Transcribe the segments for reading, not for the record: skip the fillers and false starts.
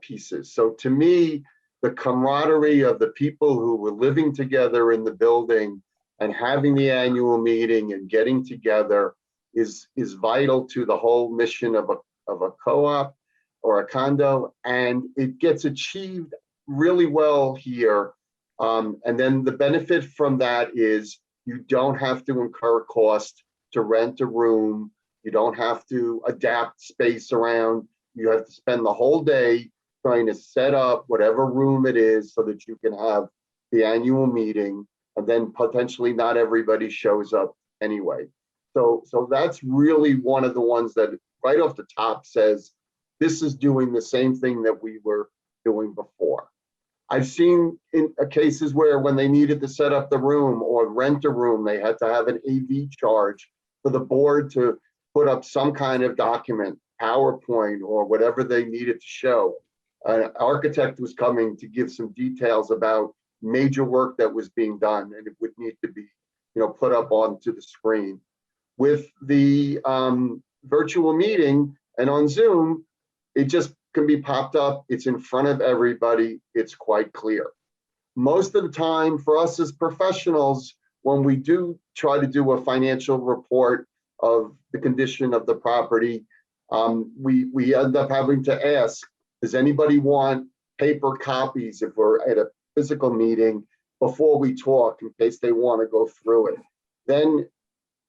pieces. So to me, the camaraderie of the people who were living together in the building and having the annual meeting and getting together is vital to the whole mission of a co-op or a condo, and it gets achieved really well here. And then the benefit from that is you don't have to incur cost to rent a room. You don't have to adapt space around. You have to spend the whole day trying to set up whatever room it is so that you can have the annual meeting, and then potentially not everybody shows up anyway. So that's really one of the ones that right off the top says, this is doing the same thing that we were doing before. I've seen in cases where when they needed to set up the room or rent a room, they had to have an AV charge for the board to put up some kind of document, PowerPoint or whatever they needed to show. An architect was coming to give some details about major work that was being done, and it would need to be, put up onto the screen. With the virtual meeting and on Zoom, it just can be popped up. It's in front of everybody. It's quite clear. Most of the time for us as professionals, when we do try to do a financial report of the condition of the property, we end up having to ask, does anybody want paper copies if we're at a physical meeting before we talk, in case they want to go through it? Then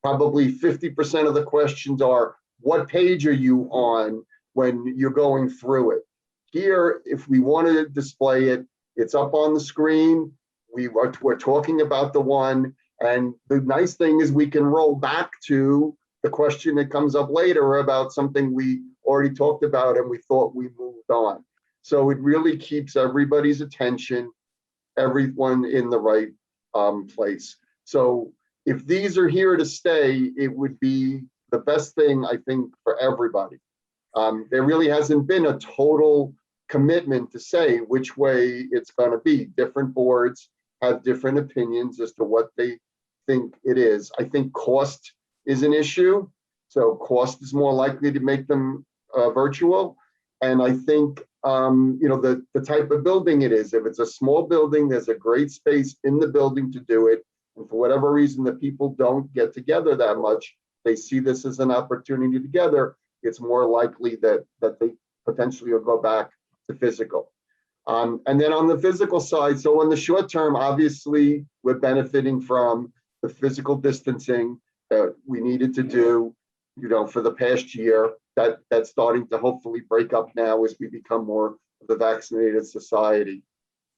probably 50% of the questions are, what page are you on when you're going through it? Here, if we want to display it, it's up on the screen. We're talking about the one, and the nice thing is we can roll back to the question that comes up later about something we already talked about and we thought we moved on. So it really keeps everybody's attention, everyone in the right place. So if these are here to stay, it would be the best thing, I think, for everybody. There really hasn't been a total commitment to say which way it's going to be. Different boards have different opinions as to what they think it is. I think cost is an issue. So cost is more likely to make them virtual. And I think, the type of building it is. If it's a small building, there's a great space in the building to do it. And for whatever reason, the people don't get together that much, they see this as an opportunity together, it's more likely that they potentially will go back to physical. And then on the physical side, so in the short term, obviously, we're benefiting from the physical distancing that we needed to do, for the past year. That's starting to hopefully break up now as we become more of the vaccinated society.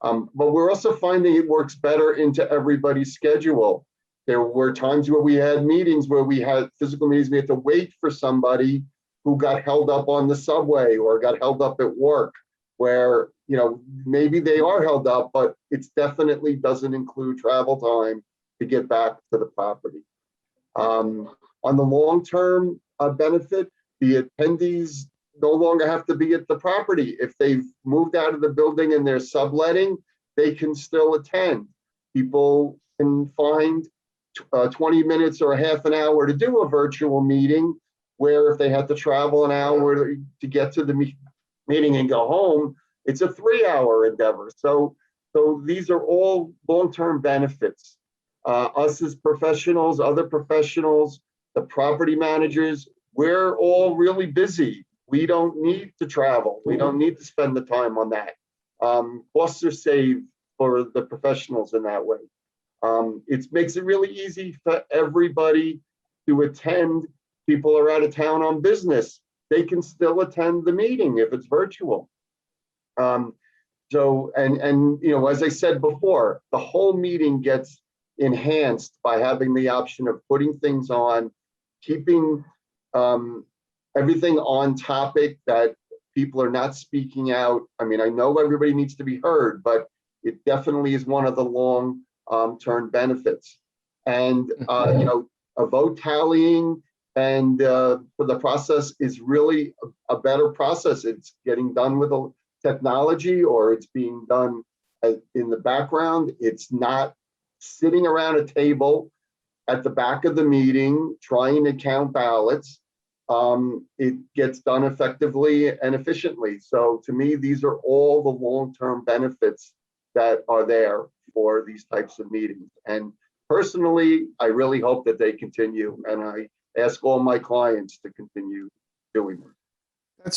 But we're also finding it works better into everybody's schedule. There were times where we had meetings where we had physical meetings, we had to wait for somebody who got held up on the subway or got held up at work, where, maybe they are held up, but it definitely doesn't include travel time to get back to the property. On the long-term benefit, the attendees no longer have to be at the property. If they've moved out of the building and they're subletting, they can still attend. People can find 20 minutes or a half an hour to do a virtual meeting, where if they had to travel an hour to get to the meeting and go home, it's a 3-hour endeavor. So these are all long-term benefits. Us as professionals, other professionals, the property managers, we're all really busy. We don't need to travel. We don't need to spend the time on that. Costs are saved for the professionals in that way. It makes it really easy for everybody to attend. People are out of town on business. They can still attend the meeting if it's virtual. As I said before, the whole meeting gets enhanced by having the option of putting things on, keeping everything on topic, that people are not speaking out. I mean, I know everybody needs to be heard, but it definitely is one of the long-term benefits. And, a vote tallying and for the process is really a better process. It's getting done with a technology, or it's being done in the background. It's not sitting around a table at the back of the meeting trying to count ballots. it gets done effectively and efficiently. So to me, these are all the long-term benefits that are there for these types of meetings. And personally, I really hope that they continue, and I ask all my clients to continue doing them.